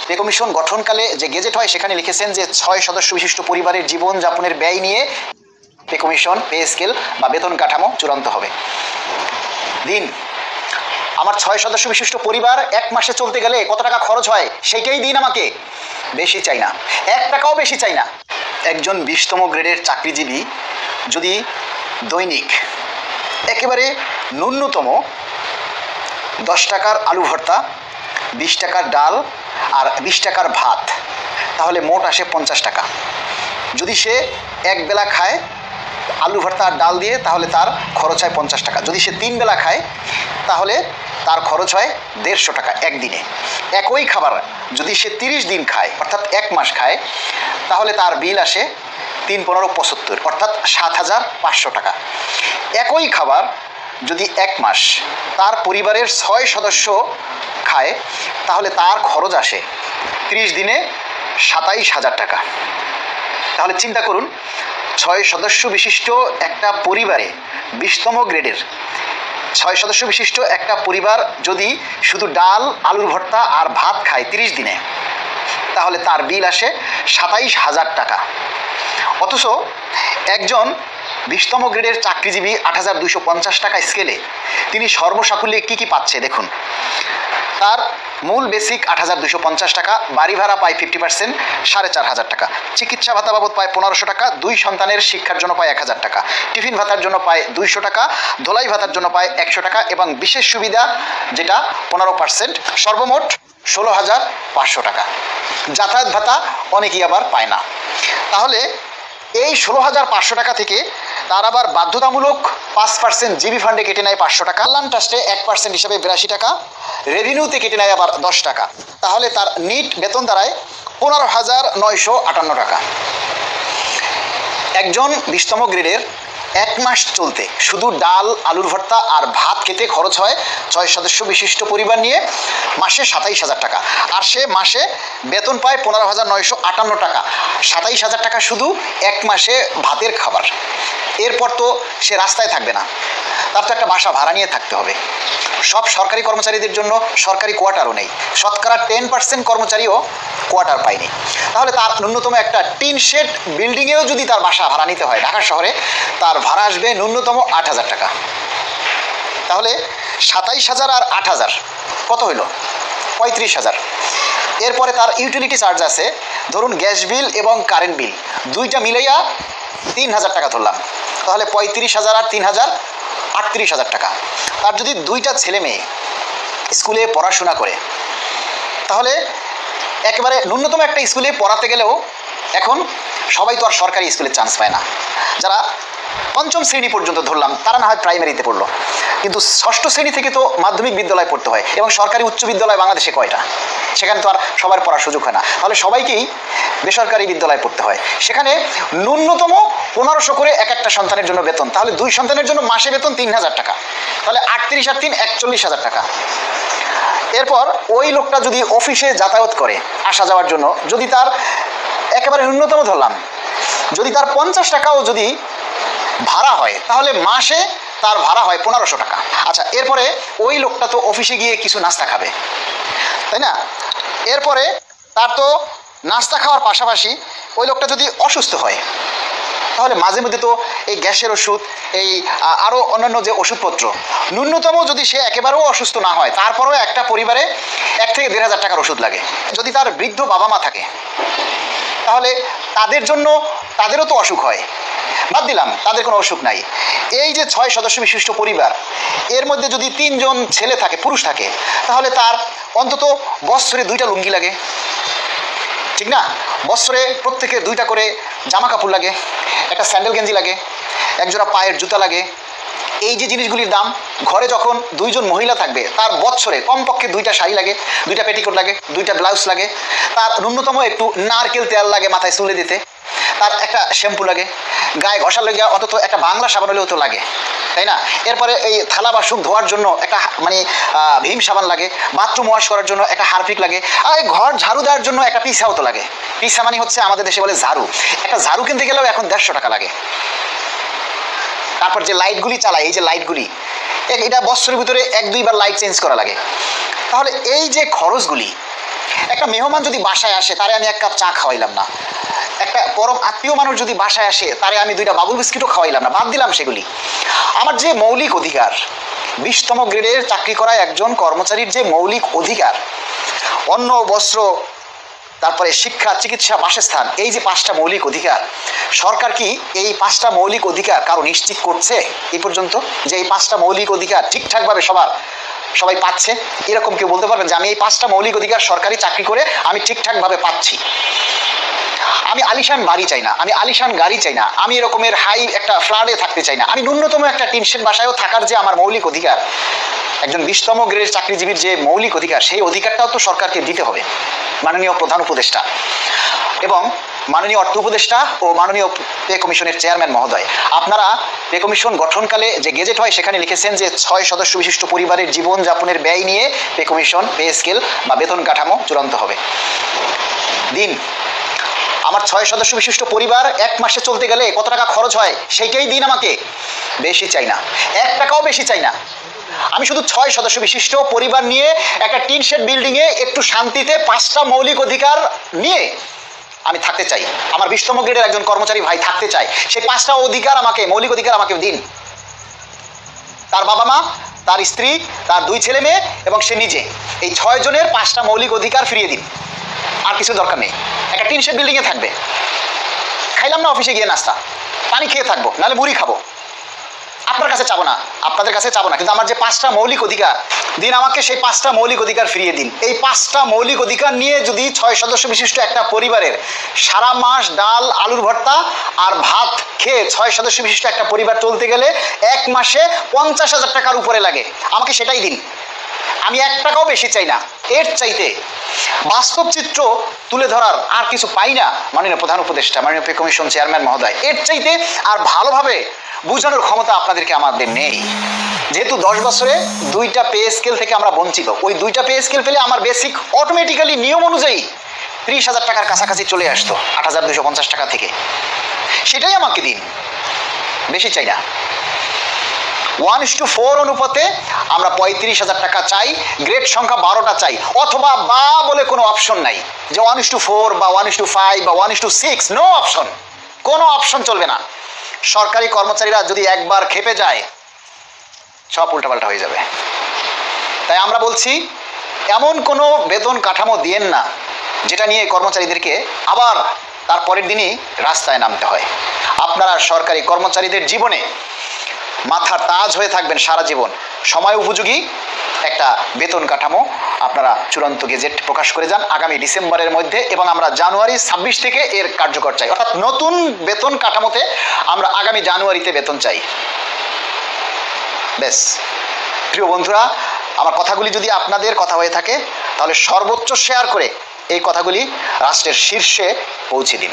Pay commission গঠনকালে যে gazette হয় সেখানে লিখেছেন যে 6 সদস্য বিশিষ্ট পরিবারের জীবনযাপনের ব্যয় নিয়ে পে কমিশন পে স্কেল বা বেতন কাঠামো চূড়ান্ত হবে। দিন আমার 6 সদস্য বিশিষ্ট পরিবার 1 মাসে চলতে গেলে কত টাকা খরচ হয় সেইটাই দিন আমাকে, বেশি চাই না, 1 টাকাও বেশি চাই না। একজন 20তম গ্রেডের চাকরিজীবী যদি দৈনিক একেবারে ন্যূনতম 10 টাকার আলু ভর্তা, 20 টাকার ডাল আর 20 টাকার ভাত, তাহলে মোট আসে 50 টাকা। যদি সে এক বেলা খায় আলু ভর্তা আর ডাল দিয়ে তাহলে তার খরচ হয় 50 টাকা। যদি সে 3 বেলা খায় তাহলে তার খরচ হয় 150 টাকা একদিনে। একই খাবার যদি সে 30 দিন খায় অর্থাৎ 1 মাস খায় তাহলে তার বিল আসে 3×15=75 অর্থাৎ 7,500 টাকা। একই খাবার যদি 1 মাস তার পরিবারের 6 সদস্য খায় তাহলে তার খরচ আসে 30 দিনে 27,000 টাকা। তাহলে চিন্তা করুন, 6 সদস্য বিশিষ্ট একটা পরিবারে 20তম গ্রেডের 6 সদস্য বিশিষ্ট একটা পরিবার যদি শুধু ডাল আলুর ভর্তা আর ভাত খায় 30 দিনে তাহলে তার বিল আসে 27,000 টাকা। অথচ একজন 20তম গ্রেডের চাকরিজীবী 8,250 টাকা স্কেলে তিনি সর্বসাকুল্যে কি পাচ্ছে দেখুন। তার মূল বেসিক 8,250 টাকা, বাড়ি ভাড়া পায় 50%, 4,500 টাকা, চিকিৎসা ভাতা বাবদ পায় 1,500 টাকা, 2 সন্তানের শিক্ষার জন্য পায় 1,000 টাকা, টিফিন ভাতার জন্য পায় 200 টাকা, ধোলাই ভাতার জন্য পায় 100 টাকা এবং বিশেষ সুবিধা যেটা 15%, সর্বমোট 16,500 টাকা। যাতায়াত ভাতা অনেকেই আবার পায় না। তাহলে এই 16,500 টাকা থেকে তার আবার বাধ্যতামূলক 5% জিবি ফান্ডে কেটে নেয় 500 টাকা, কল্যাণ ট্রাস্টে 1% হিসাবে 82 টাকা, রেভিনিউতে কেটে নেয় আবার 10 টাকা। তাহলে তার নিট বেতন দাঁড়ায় 15,958 টাকা। একজন 20তম গ্রেডের 1 মাস চলতে শুধু ডাল আলুর ভর্তা আর ভাত খেতে খরচ হয় 6 সদস্য বিশিষ্ট পরিবার নিয়ে মাসে 27,000 টাকা। আর সে মাসে বেতন পায় 15,958 টাকা। 27,000 টাকা শুধু 1 মাসে ভাতের খাবার। এরপর তো সে রাস্তায় থাকবে না, তার তো একটা বাসা ভাড়া নিয়ে থাকতে হবে। সব সরকারি কর্মচারীদের জন্য সরকারি কোয়ার্টারও নেই, শতকরা 10% কর্মচারীও কোয়ার্টার পায়নি। তাহলে তার ন্যূনতম একটা টিন শেড বিল্ডিংয়েও যদি তার বাসা ভাড়া নিতে হয় ঢাকা শহরে, তার ভাড়া আসবে ন্যূনতম 8,000 টাকা। তাহলে 27,000 আর 8,000 কত হইল? 35,000। এরপরে তার ইউটিলিটি চার্জ আছে, ধরুন গ্যাস বিল এবং কারেন্ট বিল দুইটা মিলাইয়া 3,000 টাকা ধরলাম, তাহলে 35,000 আর 3,000 38,000 টাকা। তার যদি 2টা ছেলে মেয়ে স্কুলে পড়াশোনা করে তাহলে একেবারে ন্যূনতম একটা স্কুলে পড়াতে গেলেও এখন সবাই তো আর সরকারি স্কুলে চান্স পায় না। যারা 5ম শ্রেণী পর্যন্ত ধরলাম তারা না হয় প্রাইমারিতে পড়লো, কিন্তু 6ষ্ঠ শ্রেণী থেকে তো মাধ্যমিক বিদ্যালয়ে পড়তে হয় এবং সরকারি উচ্চ বিদ্যালয় বাংলাদেশে কয়টা? সেখানে তো আর সবার পড়ার সুযোগ হয় না। তাহলে সবাইকেই বেসরকারি বিদ্যালয়ে পড়তে হয়। সেখানে ন্যূনতম 1,500 করে এক একটা সন্তানের জন্য বেতন, তাহলে 2 সন্তানের জন্য মাসে বেতন 3,000 টাকা, তাহলে 38 আর 3 41,000 টাকা। এরপর ওই লোকটা যদি অফিসে যাতায়াত করে আসা যাওয়ার জন্য, যদি তার একেবারে ন্যূনতম ধরলাম, যদি তার 50 টাকাও যদি ভাড়া হয় তাহলে মাসে তার ভাড়া হয় 1,500 টাকা। আচ্ছা, এরপরে ওই লোকটা তো অফিসে গিয়ে কিছু নাস্তা খাবে, তাই না? এরপরে তার তো নাস্তা খাওয়ার পাশাপাশি ওই লোকটা যদি অসুস্থ হয় তাহলে মাঝে মধ্যে তো এই গ্যাসের ওষুধ, এই আরও অন্যান্য যে ওষুধপত্র, ন্যূনতম যদি সে একেবারেও অসুস্থ না হয় তারপরেও একটা পরিবারে 1 থেকে 1,500 টাকার ওষুধ লাগে। যদি তার বৃদ্ধ বাবা মা থাকে তাহলে তাদের জন্য তাদেরও তো অসুখ হয়, বাদ দিলাম তাদের কোনো অসুখ নাই। এই যে 6 সদস্য বিশিষ্ট পরিবার, এর মধ্যে যদি 3 জন ছেলে থাকে, পুরুষ থাকে, তাহলে তার অন্তত বছরে 2টা লুঙ্গি লাগে, ঠিক না? বছরে প্রত্যেকে 2টা করে জামা কাপড় লাগে, একটা স্যান্ডেল গেঞ্জি লাগে, একজোড়া পায়ের জুতা লাগে। এই যে জিনিসগুলির দাম, ঘরে যখন 2 জন মহিলা থাকবে তার বছরে কমপক্ষে 2টা শাড়ি লাগে, 2টা পেটিকোট লাগে, 2টা ব্লাউজ লাগে, তার ন্যূনতম একটু নারকেল তেল লাগে মাথায় চুলে দিতে, তার একটা শ্যাম্পু লাগে, গায়ে ঘষা লেগে অন্তত একটা বাংলা সাবান হলেও তো লাগে, তাই না? এরপরে এই থালা বাসন ধোয়ার জন্য একটা মানে ভীম সাবান লাগে, বাথরুম ওয়াশ করার জন্য একটা হারপিক লাগে, আর ঘর ঝাড়ু দেওয়ার জন্য একটা পিসাও তো লাগে। পিসা মানে হচ্ছে আমাদের দেশে বলে ঝাড়ু। একটা ঝাড়ু কিনতে গেলেও এখন 150 টাকা লাগে। তারপর যে লাইটগুলি চালায়, এই যে লাইটগুলি, এটা বছরের ভিতরে 1-2 বার লাইট চেঞ্জ করা লাগে। তাহলে এই যে খরচগুলি, একটা মেহমান যদি বাসায় আসে তারে আমি 1 কাপ চা খাওয়াইলাম না, একটা পরম আত্মীয় মানুষ যদি বাসায় আসে তারে আমি 2টা বাবুল বিস্কিটও খাওয়াইলাম না, বাদ দিলাম সেগুলি। আমার যে মৌলিক অধিকার, 20তম গ্রেডের চাকরি করা একজন কর্মচারীর যে মৌলিক অধিকার, অন্ন বস্ত্র, তারপরে শিক্ষা, চিকিৎসা, বাসস্থান, এই যে 5টা মৌলিক অধিকার, সরকার কি এই 5টা মৌলিক অধিকার কারো নিশ্চিত করছে এই পর্যন্ত যে এই 5টা মৌলিক অধিকার ঠিকঠাকভাবে সবাই পাচ্ছে? এরকম কেউ বলতে পারবেন যে আমি এই 5টা মৌলিক অধিকার সরকারি চাকরি করে আমি ঠিকঠাকভাবে পাচ্ছি? আমি আলিশান বাড়ি চাই না, আমি আলিশান গাড়ি চাই না, আমি এরকমের হাই একটা ফ্ল্যাটে থাকতে চাই না, আমি ন্যূনতম একটা টিনশেড বাসায়ও থাকার যে আমার মৌলিক অধিকার, একজন 20তম গ্রেডের চাকরিজীবীর যে মৌলিক অধিকার, সেই অধিকারটাও তো সরকারকে দিতে হবে। মাননীয় প্রধান উপদেষ্টা এবং মাননীয় অর্থ উপদেষ্টা ও মাননীয় পে কমিশনের চেয়ারম্যান মহোদয়, আপনারা পে কমিশন গঠনকালে যে গেজেট হয় সেখানে লিখেছেন যে 6 সদস্য বিশিষ্ট পরিবারের জীবনযাপনের ব্যয় নিয়ে পে কমিশন, পে স্কেল বা বেতন কাঠামো চূড়ান্ত হবে। দিন, আমার 6 সদস্য বিশিষ্ট পরিবার 1 মাসে চলতে গেলে কত টাকা খরচ হয় সেইটাই দিন আমাকে, বেশি চাই না, 1 টাকাও বেশি চাই না। আমি শুধু 6 সদস্য বিশিষ্ট পরিবার নিয়ে একটা টিন শেড বিল্ডিংয়ে একটু শান্তিতে 5টা মৌলিক অধিকার নিয়ে আমি থাকতে চাই। আমার 20তম গ্রেডের একজন কর্মচারী ভাই থাকতে চায়, সেই 5টা অধিকার আমাকে, মৌলিক অধিকার আমাকে দিন। তার বাবা মা, তার স্ত্রী, তার 2 ছেলে মেয়ে এবং সে নিজে, এই 6 জনের 5টা মৌলিক অধিকার ফিরিয়ে দিন। আর কিছু দরকার নেই। একটা টিন শেড বিল্ডিংয়ে থাকবে, খাইলাম না অফিসে গিয়ে নাস্তা, পানি খেয়ে থাকবো, নাহলে মুড়ি খাবো, আপনার কাছে চাবো না, আপনাদের কাছে চাবো না, কিন্তু আমার যে 5টা মৌলিক অধিকার দিন, আমাকে সেই 5টা মৌলিক অধিকার ফিরিয়ে দিন। এই 5টা মৌলিক অধিকার নিয়ে যদি 6 সদস্য বিশিষ্ট একটা পরিবারের সারা মাস ডাল, আলুর ভর্তা আর ভাত খেয়ে 6 সদস্য বিশিষ্ট একটা পরিবার চলতে গেলে 1 মাসে 50,000 টাকার উপরে লাগে, আমাকে সেটাই দিন। আমি 1 টাকাও বেশি চাই না। এর চাইতে বাস্তব চিত্র তুলে ধরার আর কিছু পাই না মাননীয় প্রধান উপদেষ্টা, মাননীয় পে কমিশন চেয়ারম্যান মহোদয়। এর চাইতে আর ভালোভাবে বুঝানোর ক্ষমতা আপনাদেরকে আমাদের নেই। যেহেতু 10 বছরে 2টা পে স্কেল থেকে আমরা বঞ্চিত, ওই 2টা পে স্কেল পেলে আমার বেসিক অটোমেটিক্যালি নিয়ম অনুযায়ী 30,000 টাকার কাছাকাছি চলে আসতো 8,250 টাকা থেকে, সেটাই আমাকে দিন, বেশি চাই না। 1:4 অনুপাতে আমরা 35,000 টাকা চাই, গ্রেড সংখ্যা 12টা চাই, অথবা বা বলে কোনো অপশন নাই যে 1:4 বা 1:5 বা 1:6, নো অপশন, কোনো অপশন চলবে না। সরকারি কর্মচারীরা যদি একবার খেপে যায় সব উল্টাপাল্টা হয়ে যাবে। তাই আমরা বলছি, এমন কোনো বেতন কাঠামো দিয়েন না যেটা নিয়ে কর্মচারীদেরকে আবার তার পরের দিনই রাস্তায় নামতে হয়। আপনারা সরকারি কর্মচারীদের জীবনে মাথার তাজ হয়ে থাকবেন সারা জীবন। সময় উপযোগী একটা বেতন কাঠামো আপনারা চূড়ান্ত গেজেট প্রকাশ করে যান আগামী ডিসেম্বরের মধ্যে, এবং আমরা জানুয়ারি 26 থেকে এর কার্যকর চাই। অর্থাৎ নতুন বেতন কাঠামোতে আমরা আগামী জানুয়ারিতে বেতন চাই। বেশ প্রিয় বন্ধুরা, আমার কথাগুলি যদি আপনাদের কথা হয়ে থাকে তাহলে সর্বোচ্চ শেয়ার করে এই কথাগুলি রাষ্ট্রের শীর্ষে পৌঁছে দিন।